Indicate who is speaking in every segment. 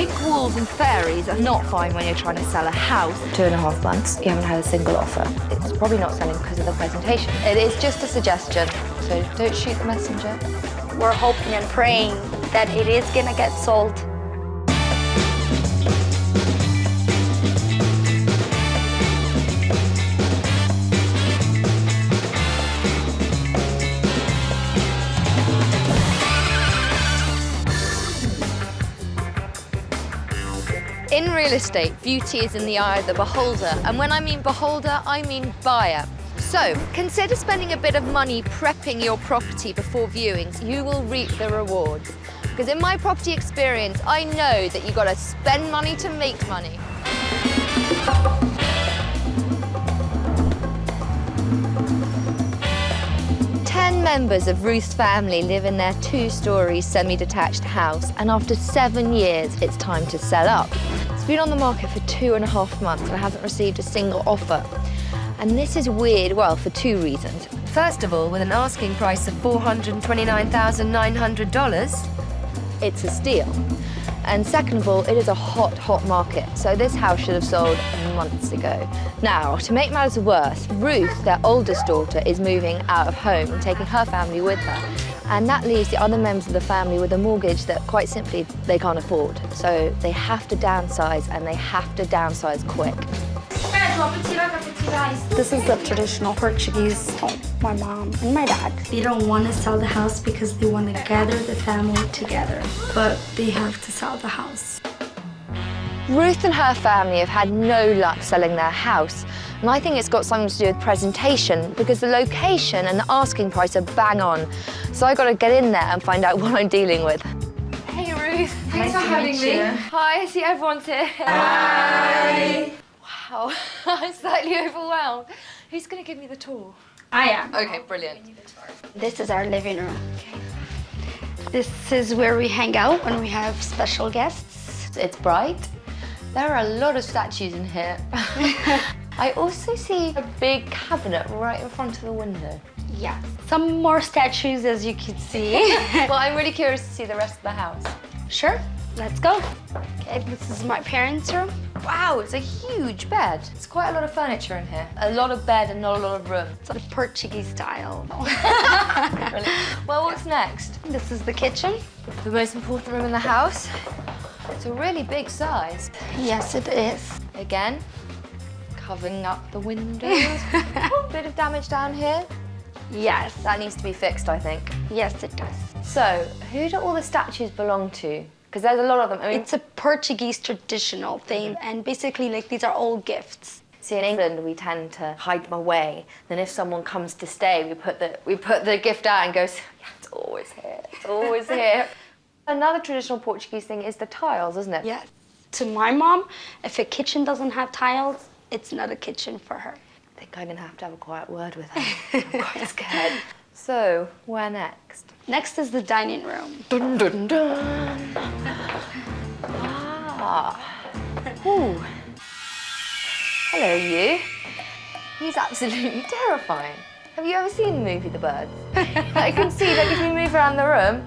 Speaker 1: Pink walls and fairies are not fine when you're trying to sell a house. 2.5 months, you haven't had a single offer. It's probably not selling because of the presentation. It is just a suggestion, so don't shoot the messenger.
Speaker 2: We're hoping and praying that it is gonna get sold.
Speaker 1: In real estate, beauty is in the eye of the beholder. And when I mean beholder, I mean buyer. So, consider spending a bit of money prepping your property before viewings. You will reap the rewards. Because in my property experience, I know that you've got to spend money to make money. Ten members of Ruth's family live in their 2-story semi-detached house, and after 7 years, it's time to sell up. It's been on the market for 2.5 months and I haven't received a single offer. And this is weird, well, for 2 reasons. First of all, with an asking price of $429,900, it's a steal. And second of all, it is a hot, hot market. So this house should have sold months ago. Now, to make matters worse, Ruth, their oldest daughter, is moving out of home and taking her family with her. And that leaves the other members of the family with a mortgage that, quite simply, they can't afford. So they have to downsize, and they have to downsize quick.
Speaker 2: This is the traditional Portuguese home. My mom and my dad. They don't want to sell the house because they want to gather the family together, but they have to sell the house.
Speaker 1: Ruth and her family have had no luck selling their house. And I think it's got something to do with presentation, because the location and the asking price are bang on. So I got to get in there and find out what I'm dealing with. Hey Ruth, thanks for having me. Hi, I see everyone's here. Hi. Wow, I'm slightly overwhelmed. Who's going to give me the tour?
Speaker 2: I am.
Speaker 1: Okay, brilliant.
Speaker 2: This is our living room. Okay. This is where we hang out when we have special guests.
Speaker 1: It's bright. There are a lot of statues in here. I also see a big cabinet right in front of the window.
Speaker 2: Yeah, some more statues, as you can see.
Speaker 1: Well, I'm really curious to see the rest of the house.
Speaker 2: Sure, let's go. Okay, this is my parents' room.
Speaker 1: Wow, it's a huge bed. It's quite a lot of furniture in here. A lot of bed and not a lot of room.
Speaker 2: It's the Portuguese-Style.
Speaker 1: Really? Well, what's next?
Speaker 2: This is the kitchen.
Speaker 1: The most important room in the house. It's a really big size.
Speaker 2: Yes, it is.
Speaker 1: Again, covering up the windows. Oh, bit of damage down here.
Speaker 2: Yes.
Speaker 1: That needs to be fixed, I think.
Speaker 2: Yes, it does.
Speaker 1: So, who do all the statues belong to? Because there's a lot of them. I mean,
Speaker 2: it's a Portuguese traditional thing, and basically, like, these are all gifts.
Speaker 1: See, in England, we tend to hide them away. Then if someone comes to stay, we put the gift out and go, yeah, it's always here, it's always here. Another traditional Portuguese thing is the tiles, isn't it?
Speaker 2: Yes. To my mom, if a kitchen doesn't have tiles, it's not a kitchen for her.
Speaker 1: I think I'm gonna have to have a quiet word with her. I'm quite scared. So, where next?
Speaker 2: Next is the dining room.
Speaker 1: Dun, dun, dun. Ah. Ooh. Hello, you. He's absolutely terrifying. Have you ever seen the movie The Birds? I can see that if you move around the room,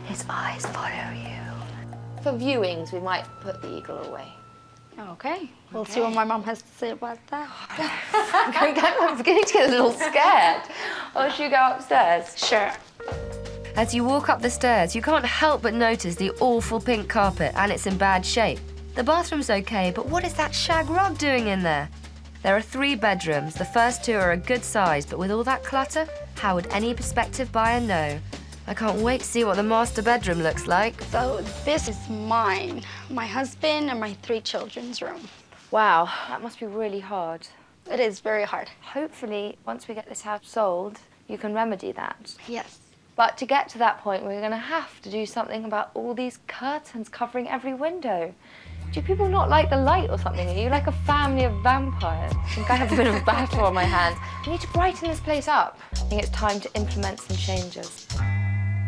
Speaker 1: his eyes follow you. For viewings, we might put the eagle away.
Speaker 2: Okay. We'll see what my mom has to say about that.
Speaker 1: I'm beginning to get a little scared. Oh, should we go upstairs?
Speaker 2: Sure.
Speaker 1: As you walk up the stairs, you can't help but notice the awful pink carpet, and it's in bad shape. The bathroom's okay, but what is that shag rug doing in there? There are 3 bedrooms. The first 2 are a good size, but with all that clutter, how would any prospective buyer know? I can't wait to see what the master bedroom looks like.
Speaker 2: So this is mine, my husband, and my 3 children's room.
Speaker 1: Wow, that must be really hard.
Speaker 2: It is very hard.
Speaker 1: Hopefully, once we get this house sold, you can remedy that.
Speaker 2: Yes.
Speaker 1: But to get to that point, we're going to have to do something about all these curtains covering every window. Do people not like the light or something? Are you like a family of vampires? I think I have a bit of a battle on my hands. We need to brighten this place up. I think it's time to implement some changes.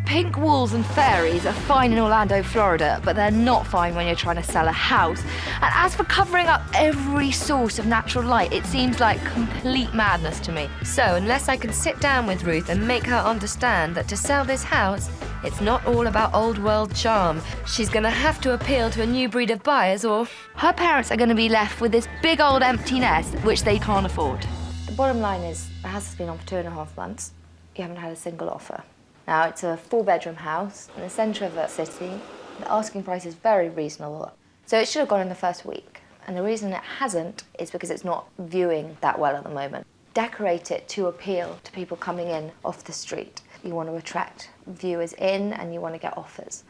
Speaker 1: Pink walls and fairies are fine in Orlando, Florida, but they're not fine when you're trying to sell a house. And as for covering up every source of natural light, it seems like complete madness to me. So unless I can sit down with Ruth and make her understand that to sell this house, It's not all about old world charm. She's gonna have to appeal to a new breed of buyers, or her parents are gonna be left with this big old empty nest which they can't afford. The bottom line is, the house has been on for 2.5 months. You haven't had a single offer. Now, it's a 4-bedroom house in the centre of a city. The asking price is very reasonable. So it should have gone in the first week. And the reason it hasn't is because it's not viewing that well at the moment. Decorate it to appeal to people coming in off the street. You want to attract viewers in and you want to get offers.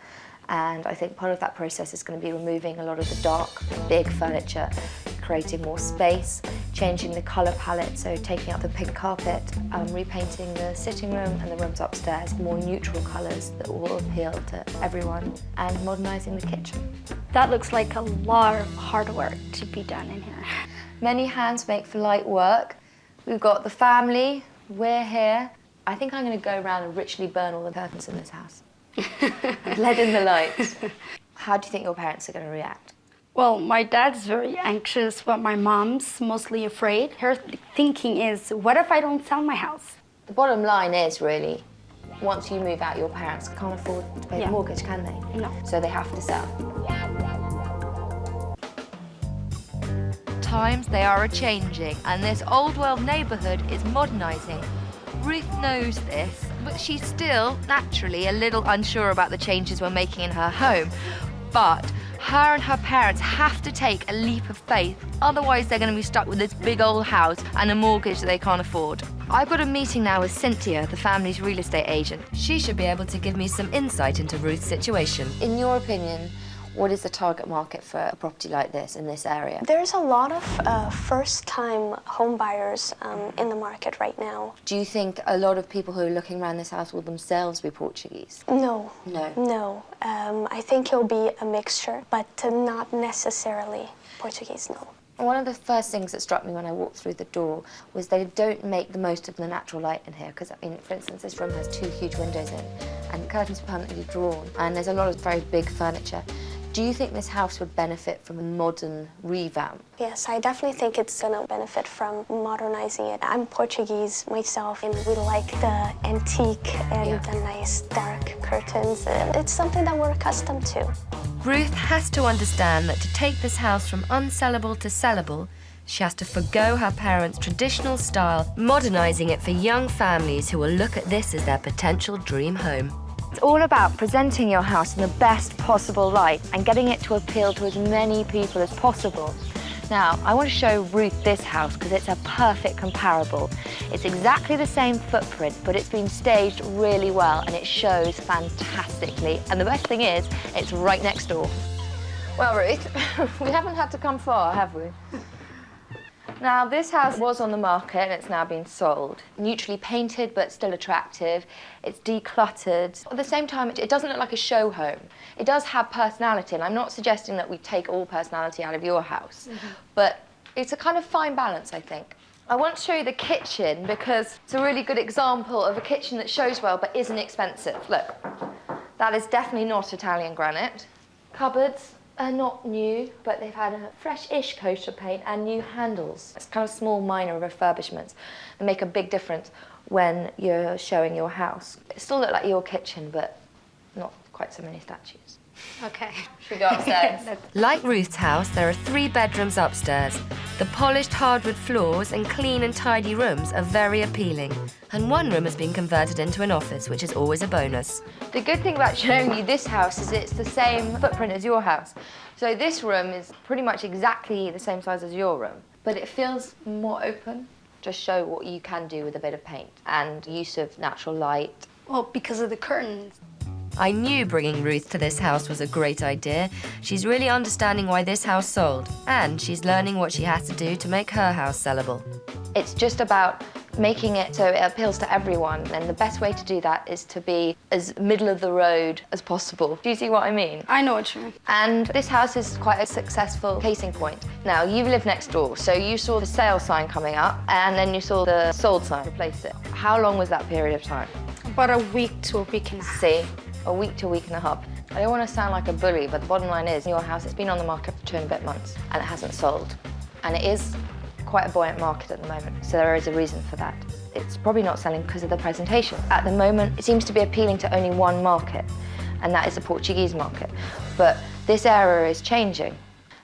Speaker 1: And I think part of that process is going to be removing a lot of the dark, big furniture, creating more space, changing the colour palette, so taking out the pink carpet, repainting the sitting room and the rooms upstairs, more neutral colours that will appeal to everyone, and modernising the kitchen.
Speaker 2: That looks like a lot of hard work to be done in here.
Speaker 1: Many hands make for light work. We've got the family, we're here. I think I'm going to go around and richly burn all the curtains in this house. Let in the light. How do you think your parents are going to react?
Speaker 2: Well, my dad's very anxious, but my mom's mostly afraid. Her thinking is, what if I don't sell my house?
Speaker 1: The bottom line is, really, once you move out, your parents can't afford to pay the mortgage, can they?
Speaker 2: No.
Speaker 1: So they have to sell. Times, they are a-changing, and this old-world neighbourhood is modernising. Ruth knows this, but she's still, naturally, a little unsure about the changes we're making in her home. But her and her parents have to take a leap of faith, otherwise they're going to be stuck with this big old house and a mortgage that they can't afford. I've got a meeting now with Cynthia, the family's real estate agent. She should be able to give me some insight into Ruth's situation. In your opinion, what is the target market for a property like this in this area?
Speaker 3: There's a lot of first-time home buyers in the market right now.
Speaker 1: Do you think a lot of people who are looking around this house will themselves be Portuguese?
Speaker 3: No.
Speaker 1: No?
Speaker 3: No. I think it'll be a mixture, but not necessarily Portuguese, no.
Speaker 1: One of the first things that struck me when I walked through the door was they don't make the most of the natural light in here. Because, I mean, for instance, this room has 2 huge windows in, and the curtains are permanently drawn, and there's a lot of very big furniture. Do you think this house would benefit from a modern revamp?
Speaker 3: Yes, I definitely think it's going to benefit from modernizing it. I'm Portuguese myself, and we like the antique and the nice dark curtains. It's something that we're accustomed to.
Speaker 1: Ruth has to understand that to take this house from unsellable to sellable, she has to forgo her parents' traditional style, modernizing it for young families who will look at this as their potential dream home. It's all about presenting your house in the best possible light and getting it to appeal to as many people as possible. Now, I want to show Ruth this house because it's a perfect comparable. It's exactly the same footprint, but it's been staged really well and it shows fantastically. And the best thing is, it's right next door. Well, Ruth, we haven't had to come far, have we? Now, this house was on the market and it's now been sold. Neutrally painted, but still attractive. It's decluttered. At the same time, it doesn't look like a show home. It does have personality, and I'm not suggesting that we take all personality out of your house, but it's a kind of fine balance, I think. I want to show you the kitchen because it's a really good example of a kitchen that shows well but isn't expensive. Look, that is definitely not Italian granite. Cupboards are not new, but they've had a fresh-ish coat of paint and new handles. It's kind of small, minor refurbishments that make a big difference when you're showing your house. It still looks like your kitchen, but not quite so many statues.
Speaker 2: Okay.
Speaker 1: Should we go upstairs? Like Ruth's house, there are 3 bedrooms upstairs. The polished hardwood floors and clean and tidy rooms are very appealing. And one room has been converted into an office, which is always a bonus. The good thing about showing you this house is it's the same footprint as your house. So this room is pretty much exactly the same size as your room, but it feels more open. Just show what you can do with a bit of paint and use of natural light.
Speaker 2: Well, because of the curtains.
Speaker 1: I knew bringing Ruth to this house was a great idea. She's really understanding why this house sold, and she's learning what she has to do to make her house sellable. It's just about making it so it appeals to everyone, and the best way to do that is to be as middle of the road as possible. Do you see what I mean?
Speaker 2: I know what you mean.
Speaker 1: And this house is quite a successful casing point. Now, you live next door, so you saw the sale sign coming up, and then you saw the sold sign replace it. How long was that period of time?
Speaker 2: About a week to a week and a half.
Speaker 1: See? A week to a week and a half. I don't want to sound like a bully, but the bottom line is your house has been on the market for 2 and a bit months and it hasn't sold. And it is quite a buoyant market at the moment, so there is a reason for that. it's probably not selling because of the presentation. At the moment, it seems to be appealing to only one market, and that is the Portuguese market. But this era is changing.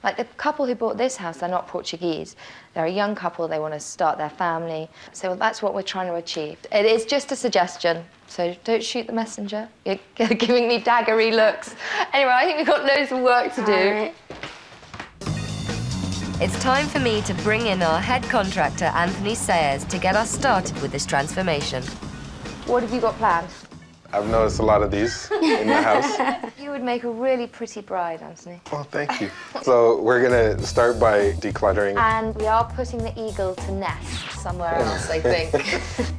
Speaker 1: Like the couple who bought this house, they're not Portuguese. They're a young couple, they want to start their family. So that's what we're trying to achieve. It is just a suggestion, so don't shoot the messenger. You're giving me daggery looks. Anyway, I think we've got loads of work to do.
Speaker 2: All right.
Speaker 4: It's time for me to bring in our head contractor, Anthony Sayers, to get us started with this transformation.
Speaker 1: What have you got planned?
Speaker 5: I've noticed a lot of these in the house.
Speaker 1: You would make a really pretty bride, Anthony.
Speaker 5: Well, thank you. So we're gonna start by decluttering.
Speaker 1: And we are putting the eagle to nest somewhere else, I think.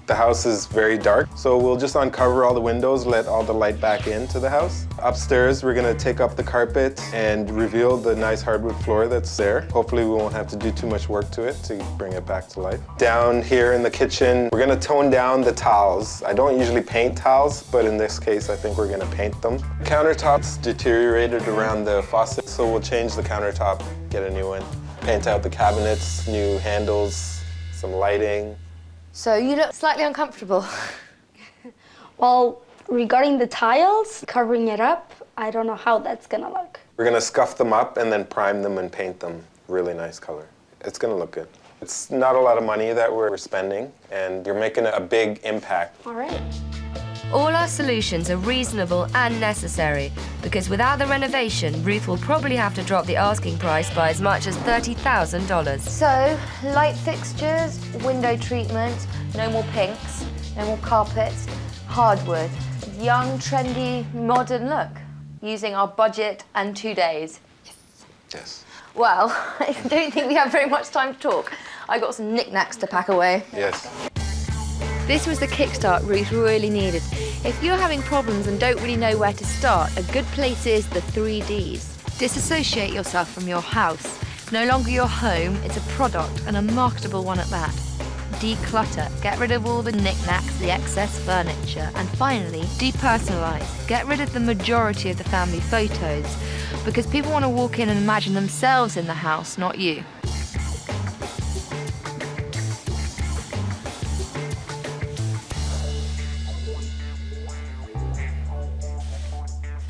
Speaker 5: The house is very dark, so we'll just uncover all the windows, let all the light back into the house. Upstairs, we're gonna take up the carpet and reveal the nice hardwood floor that's there. Hopefully we won't have to do too much work to it to bring it back to life. Down here in the kitchen, we're gonna tone down the towels. I don't usually paint towels, but in this case, I think we're gonna paint them. Countertops deteriorated around the faucet, so we'll change the countertop, get a new one. Paint out the cabinets, new handles, some lighting.
Speaker 1: So you look slightly uncomfortable.
Speaker 2: Well, regarding the tiles, covering it up, I don't know how that's gonna look.
Speaker 5: We're gonna scuff them up and then prime them and paint them. Really nice color. It's gonna look good. It's not a lot of money that we're spending, and you're making a big impact.
Speaker 2: All right.
Speaker 4: All our solutions are reasonable and necessary, because without the renovation, Ruth will probably have to drop the asking price by as much as $30,000.
Speaker 1: So, light fixtures, window treatment, no more pinks, no more carpets, hardwood, young, trendy, modern look, using our budget and 2 days.
Speaker 5: Yes.
Speaker 1: Well, I don't think we have very much time to talk. I got some knickknacks to pack away.
Speaker 5: Yes.
Speaker 1: This was the kickstart Ruth really needed. If you're having problems and don't really know where to start, a good place is the 3Ds. Disassociate yourself from your house. It's no longer your home, it's a product, and a marketable one at that. Declutter. Get rid of all the knickknacks, the excess furniture. And finally, depersonalize. Get rid of the majority of the family photos, because people want to walk in and imagine themselves in the house, not you.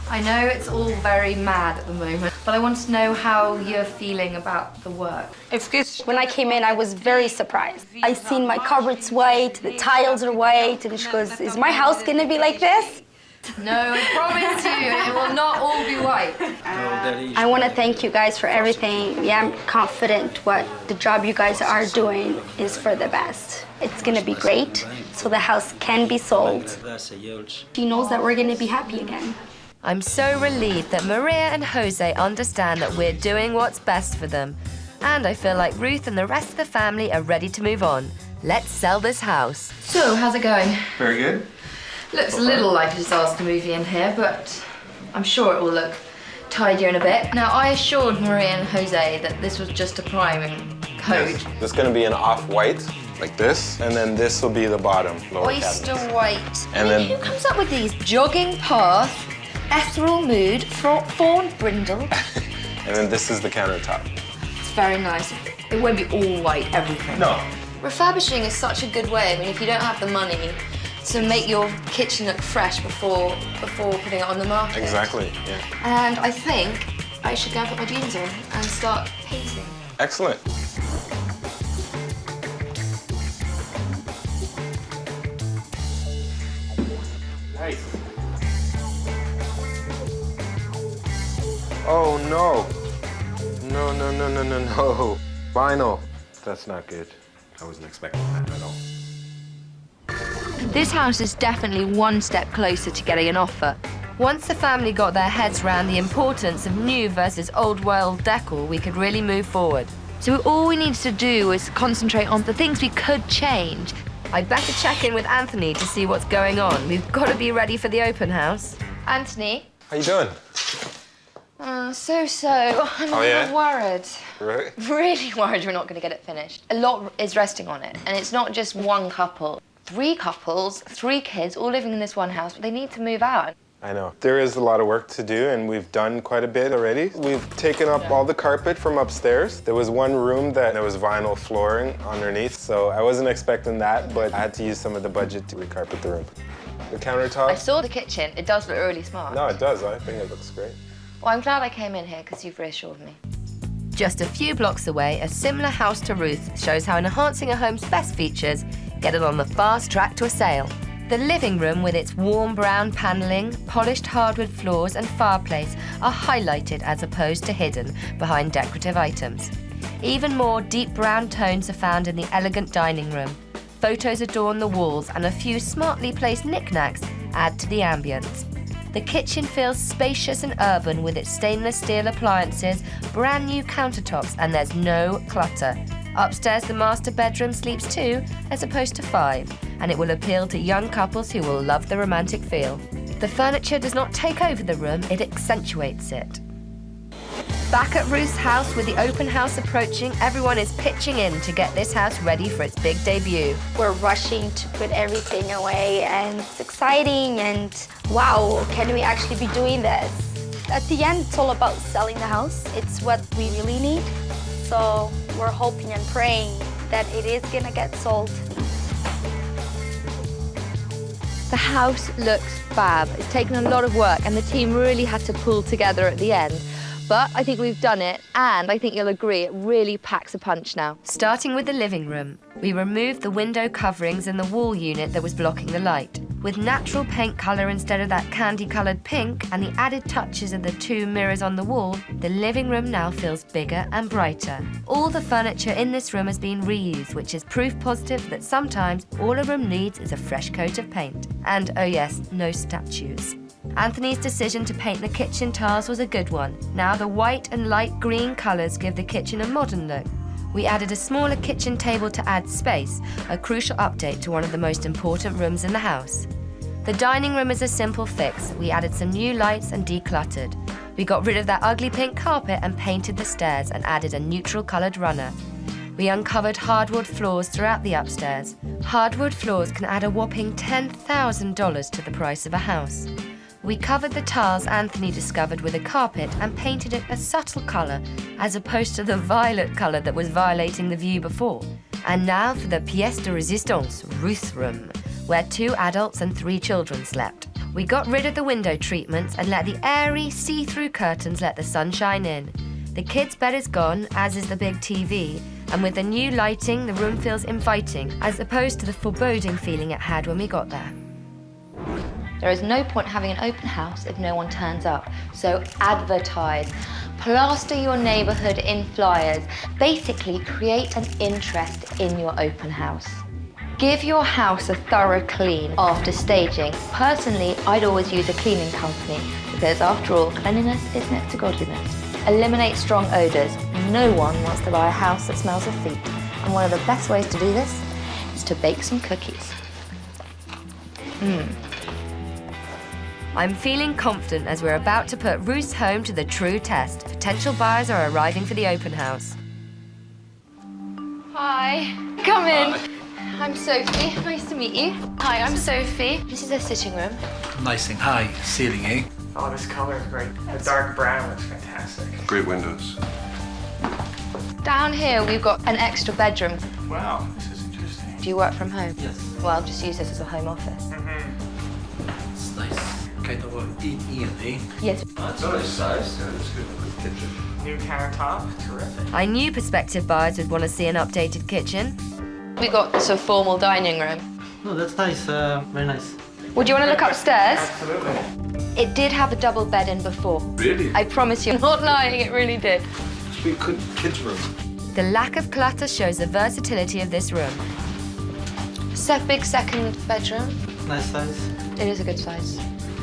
Speaker 1: I know it's all very mad at the moment, but I want to know how you're feeling about the work.
Speaker 2: When I came in, I was very surprised. I seen my cupboards white, the tiles are white, and she goes, "Is my house gonna be like this?"
Speaker 1: No, I promise you, it will not all be white.
Speaker 2: I want to thank you guys for everything. Yeah, I'm confident what the job you guys are doing is for the best. It's gonna be great, so the house can be sold. She knows that we're gonna be happy again.
Speaker 4: I'm so relieved that Maria and Jose understand that we're doing what's best for them. And I feel like Ruth and the rest of the family are ready to move on. Let's sell this house.
Speaker 1: So, how's it going?
Speaker 5: Very good.
Speaker 1: Looks a little like a disaster movie in here, but I'm sure it will look tidier in a bit. Now, I assured Maria and Jose that this was just a priming coat.
Speaker 5: Yes. It's gonna be an off-white, like this, and then this will be the bottom, lower
Speaker 1: Oyster
Speaker 5: cabinets.
Speaker 1: white.
Speaker 5: And
Speaker 1: I mean,
Speaker 5: then-
Speaker 1: who comes up with these? Jogging path, ethereal mood, fawn brindle.
Speaker 5: And then this is the countertop.
Speaker 1: It's very nice. It won't be all white, everything.
Speaker 5: No.
Speaker 1: Refurbishing is such a good way. I mean, if you don't have the money to make your kitchen look fresh before putting it on the market.
Speaker 5: Exactly, yeah.
Speaker 1: And I think I should go and put my jeans on and start painting.
Speaker 5: Excellent. Nice. Oh no. No. Vinyl. That's not good. I wasn't expecting that at all.
Speaker 1: This house is definitely one step closer to getting an offer.
Speaker 4: Once the family got their heads around the importance of new versus old world decor, we could really move forward.
Speaker 1: So all we needed to do was concentrate on the things we could change.
Speaker 4: I'd better check in with Anthony to see what's going on. We've got to be ready for the open house.
Speaker 1: Anthony?
Speaker 5: How you doing?
Speaker 1: So. I'm
Speaker 5: Oh, yeah?
Speaker 1: worried.
Speaker 5: Right.
Speaker 1: Really worried we're not going to get it finished. A lot is resting on it, and it's not just one couple. 3 couples, 3 kids, all living in this one house, but they need to move out.
Speaker 5: I know. There is a lot of work to do, and we've done quite a bit already. We've taken up all the carpet from upstairs. There was one room that there was vinyl flooring underneath, so I wasn't expecting that, but I had to use some of the budget to recarpet the room. The countertop.
Speaker 1: I saw the kitchen. It does look really smart.
Speaker 5: No, it does. I think it looks great.
Speaker 1: Well, I'm glad I came in here because you've reassured me.
Speaker 4: Just a few blocks away, a similar house to Ruth shows how enhancing a home's best features get it on the fast track to a sale. The living room with its warm brown panelling, polished hardwood floors and fireplace are highlighted as opposed to hidden behind decorative items. Even more deep brown tones are found in the elegant dining room. Photos adorn the walls and a few smartly placed knickknacks add to the ambience. The kitchen feels spacious and urban with its stainless steel appliances, brand new countertops, and there's no clutter. Upstairs, the master bedroom sleeps 2 as opposed to 5, and it will appeal to young couples who will love the romantic feel. The furniture does not take over the room, it accentuates it. Back at Ruth's house with the open house approaching, everyone is pitching in to get this house ready for its big debut.
Speaker 2: We're rushing to put everything away, and it's exciting, and wow, can we actually be doing this? At the end, it's all about selling the house. It's what we really need. So we're hoping and praying that it is gonna get sold.
Speaker 1: The house looks fab. It's taken a lot of work and the team really had to pull together at the end. But I think we've done it, and I think you'll agree it really packs a punch now.
Speaker 4: Starting with the living room, we removed the window coverings and the wall unit that was blocking the light. With natural paint colour instead of that candy-coloured pink and the added touches of the 2 mirrors on the wall, the living room now feels bigger and brighter. All the furniture in this room has been reused, which is proof positive that sometimes all a room needs is a fresh coat of paint. And oh yes, no statues. Anthony's decision to paint the kitchen tiles was a good one. Now the white and light green colours give the kitchen a modern look. We added a smaller kitchen table to add space, a crucial update to one of the most important rooms in the house. The dining room is a simple fix. We added some new lights and decluttered. We got rid of that ugly pink carpet and painted the stairs and added a neutral coloured runner. We uncovered hardwood floors throughout the upstairs. Hardwood floors can add a whopping $10,000 to the price of a house. We covered the tiles Anthony discovered with a carpet and painted it a subtle colour, as opposed to the violet colour that was violating the view before. And now for the pièce de résistance, Ruth's room, where 2 adults and 3 children slept. We got rid of the window treatments and let the airy, see-through curtains let the sunshine in. The kids' bed is gone, as is the big TV, and with the new lighting, the room feels inviting, as opposed to the foreboding feeling it had when we got there.
Speaker 1: There is no point having an open house if no one turns up. So advertise. Plaster your neighbourhood in flyers. Basically, create an interest in your open house. Give your house a thorough clean after staging. Personally, I'd always use a cleaning company because after all, cleanliness is next to godliness. Eliminate strong odours. No one wants to buy a house that smells of feet. And one of the best ways to do this is to bake some cookies.
Speaker 4: I'm feeling confident as we're about to put Ruth's home to the true test. Potential buyers are arriving for the open house.
Speaker 1: Hi, come in. I'm Sophie, nice to meet you. Hi, I'm Sophie. This is our sitting room.
Speaker 6: Nice and high ceiling, eh?
Speaker 7: Oh, this color is great. The dark brown looks fantastic.
Speaker 8: Great windows.
Speaker 1: Down here, we've got an extra bedroom.
Speaker 7: Wow, this is interesting.
Speaker 1: Do you work from home?
Speaker 6: Yes.
Speaker 1: Well, I'll just use this as a home office.
Speaker 6: It's nice. Kind of in, eh?
Speaker 1: Yes.
Speaker 8: It's a nice size. Yeah, it's good for the kitchen.
Speaker 7: New countertop, terrific.
Speaker 4: I knew prospective buyers would want to see an updated kitchen.
Speaker 1: We got this a formal dining room.
Speaker 9: No, that's nice. Very nice.
Speaker 1: Would you want to look upstairs?
Speaker 7: Absolutely.
Speaker 1: It did have a double bed in before.
Speaker 8: Really?
Speaker 1: I promise you, I'm not lying, it really did.
Speaker 8: Must be a good kids' room.
Speaker 4: The lack of clutter shows the versatility of this room.
Speaker 1: Big second bedroom.
Speaker 9: Nice size.
Speaker 1: It is a good size.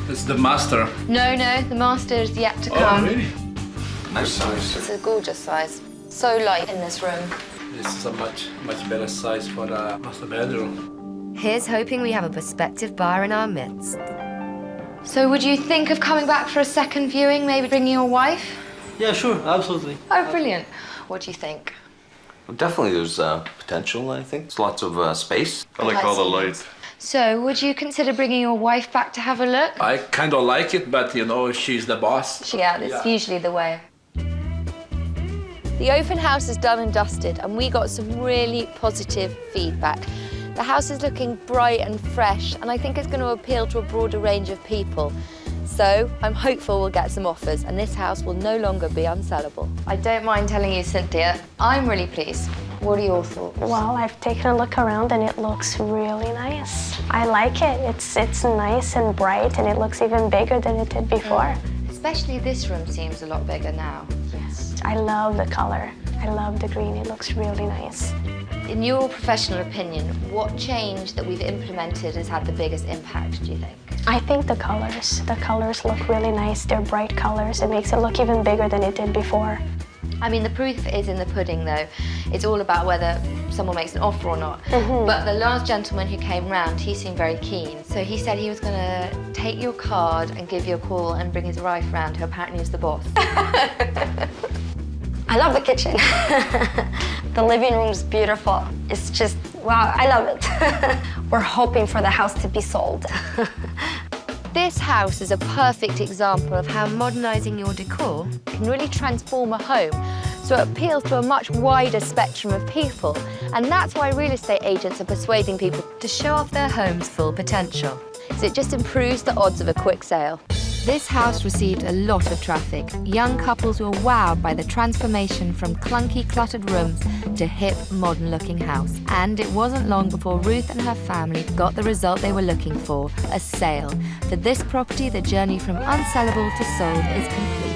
Speaker 6: It's the master.
Speaker 1: No, the master is yet to come.
Speaker 6: Oh, really?
Speaker 8: Nice size.
Speaker 1: It's a gorgeous size. So light in this room.
Speaker 6: This is a much better size for the master bedroom.
Speaker 4: Here's hoping we have a prospective buyer in our midst.
Speaker 1: So would you think of coming back for a second viewing, maybe bringing your wife?
Speaker 9: Yeah, sure, absolutely.
Speaker 1: Oh, brilliant. What do you think?
Speaker 10: Well, definitely there's potential, I think. There's lots of space.
Speaker 8: I like all the lights.
Speaker 1: So, would you consider bringing your wife back to have a look?
Speaker 6: I kind of like it, but you know, she's the boss.
Speaker 1: Yeah, that's usually the way.
Speaker 4: The open house is done and dusted, and we got some really positive feedback. The house is looking bright and fresh, and I think it's going to appeal to a broader range of people. So I'm hopeful we'll get some offers, and this house will no longer be unsellable.
Speaker 1: I don't mind telling you, Cynthia, I'm really pleased. What are your thoughts?
Speaker 3: Well, I've taken a look around and it looks really nice. I like it. It's nice and bright, and it looks even bigger than it did before.
Speaker 1: Especially this room seems a lot bigger now.
Speaker 3: Yes, I love the color. I love the green. It looks really nice.
Speaker 1: In your professional opinion, what change that we've implemented has had the biggest impact, do you think?
Speaker 3: I think the colors. The colors look really nice. They're bright colors. It makes it look even bigger than it did before.
Speaker 1: I mean, the proof is in the pudding, though. It's all about whether someone makes an offer or not. But the last gentleman who came round, he seemed very keen. So he said he was going to take your card and give you a call and bring his wife round, who apparently is the boss.
Speaker 2: I love the kitchen. The living room's beautiful. It's just, wow, I love it. We're hoping for the house to be sold.
Speaker 4: This house is a perfect example of how modernising your decor
Speaker 1: Can really transform a home, so it appeals to a much wider spectrum of people. And that's why real estate agents are persuading people
Speaker 4: to show off their home's full potential.
Speaker 1: so it just improves the odds of a quick sale.
Speaker 4: This house received a lot of traffic. Young couples were wowed by the transformation from clunky, cluttered rooms to hip, modern-looking house. And it wasn't long before Ruth and her family got the result they were looking for, a sale. For this property, the journey from unsellable to sold is complete.